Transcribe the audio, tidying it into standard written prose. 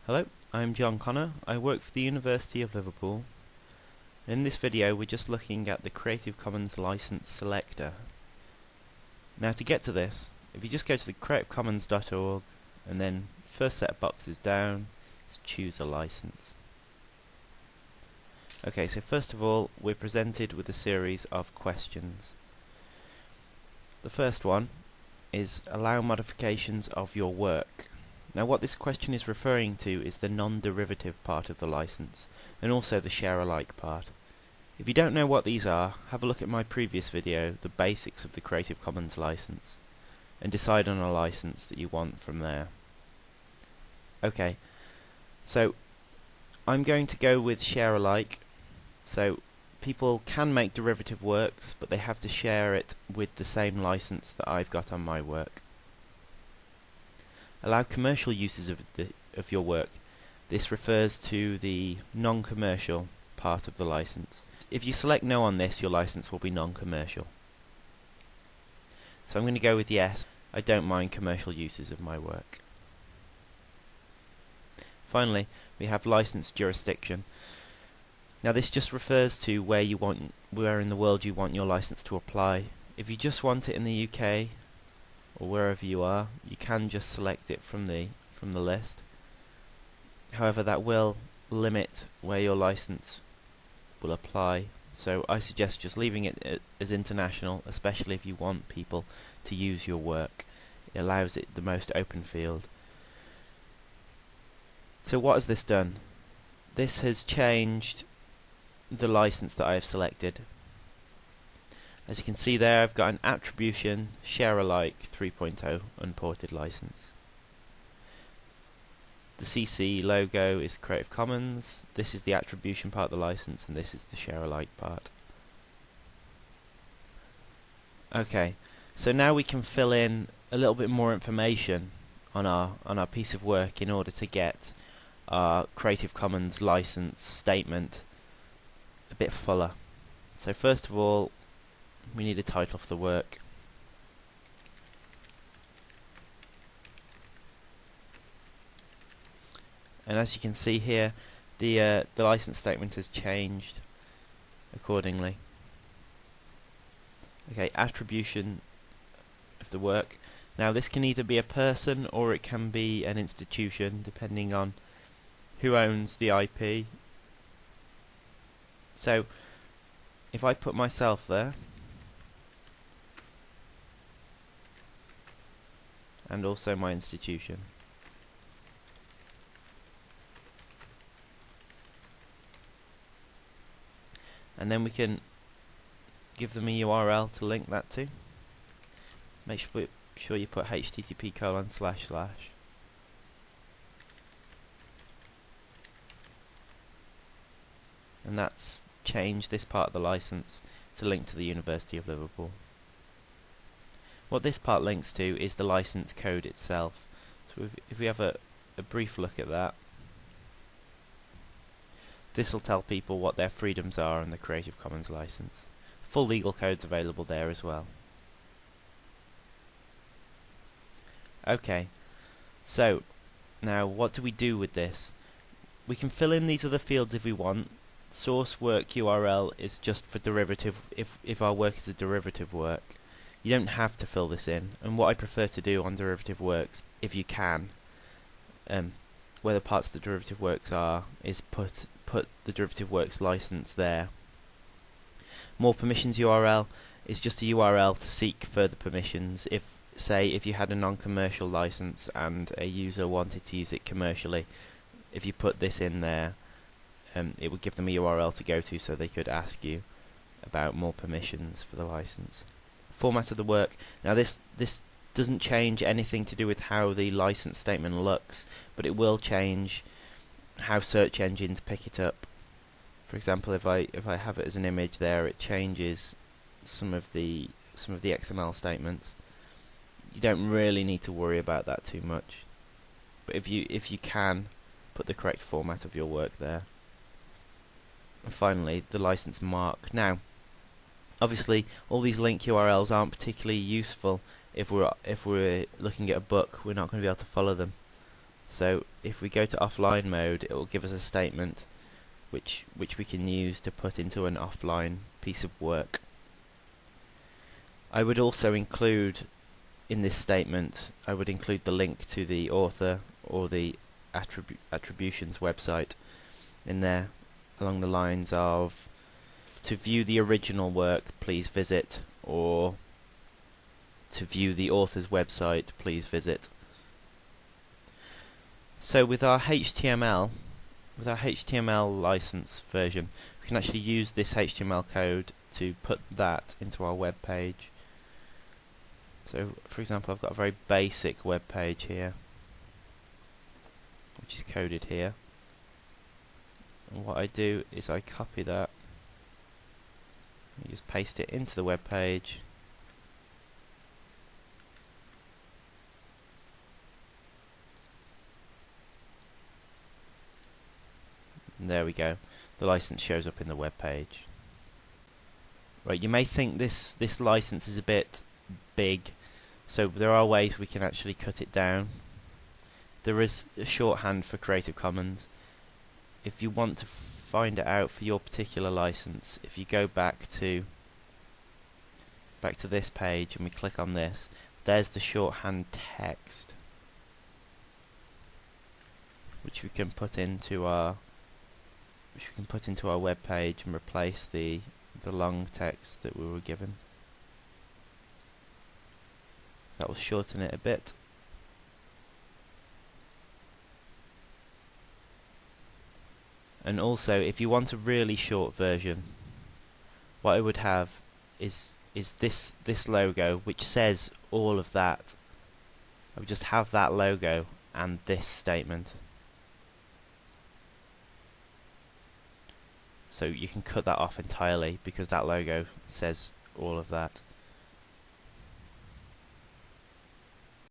Hello, I'm John Connor. I work for the University of Liverpool. In this video we're just looking at the Creative Commons license selector. Now to get to this, if you just go to the creativecommons.org and then first set of boxes down, is choose a license. Okay, so first of all we're presented with a series of questions. The first one is allow modifications of your work. Now what this question is referring to is the non-derivative part of the license, and also the share-alike part. If you don't know what these are, have a look at my previous video, the basics of the Creative Commons license, and decide on a license that you want from there. Okay, so I'm going to go with share-alike. So people can make derivative works, but they have to share it with the same license that I've got on my work. Allow commercial uses of your work. This refers to the non-commercial part of the license. If you select no on this, your license will be non-commercial. So I'm going to go with yes. I don't mind commercial uses of my work. Finally, we have license jurisdiction. Now this just refers to where in the world you want your license to apply. If you just want it in the UK, or wherever you are, you can just select it from the list. However, that will limit where your license will apply, so I suggest just leaving it as international, especially if you want people to use your work. It allows it the most open field. So what has this done? This has changed the license that I have selected. As you can see there, I've got an attribution share-alike 3.0 unported license. The CC logo is Creative Commons. This is the attribution part of the license, and this is the share-alike part. Okay, so now we can fill in a little bit more information on our piece of work in order to get our Creative Commons license statement a bit fuller. So first of all, we need a title for the work. And as you can see here, the license statement has changed accordingly. Okay, attribution of the work. Now this can either be a person or it can be an institution, depending on who owns the IP. So if I put myself there, and also my institution, and then we can give them a URL to link that to. Make sure you put http:// and that's changed this part of the license to link to the University of Liverpool. What this part links to is the license code itself. So if we have a brief look at that, this will tell people what their freedoms are in the Creative Commons license. Full legal code's available there as well. Okay, so now what do we do with this? We can fill in these other fields if we want. Source work URL is just for derivative, if our work is a derivative work. You don't have to fill this in, and what I prefer to do on derivative works, if you can, where the parts of the derivative works are, is put the derivative works license there. More permissions URL is just a URL to seek further permissions. If you had a non-commercial license and a user wanted to use it commercially, if you put this in there, it would give them a URL to go to so they could ask you about more permissions for the license. Format of the work. Now this doesn't change anything to do with how the license statement looks, but it will change how search engines pick it up. For example, if I have it as an image there, it changes some of the XML statements. You don't really need to worry about that too much, but if you can, put the correct format of your work there. And finally, the license mark. Now, obviously, all these link URLs aren't particularly useful if we're looking at a book. We're not going to be able to follow them. So if we go to offline mode, it will give us a statement which we can use to put into an offline piece of work. I would also include in this statement, I would include the link to the author or the attributions website in there, along the lines of, to view the original work, please visit, or to view the author's website, please visit. So with our HTML license version, we can actually use this HTML code to put that into our web page. So, for example, I've got a very basic web page here, which is coded here. And what I do is I copy that, and just paste it into the web page. And there we go. The license shows up in the web page. Right, you may think this license is a bit big, so there are ways we can actually cut it down. There is a shorthand for Creative Commons. If you want to find it out for your particular license, if you go back to this page and we click on this, there's the shorthand text which we can put into our web page and replace the long text that we were given. That will shorten it a bit. And also, if you want a really short version, what I would have is this logo, which says all of that. I would just have that logo and this statement. So you can cut that off entirely because that logo says all of that.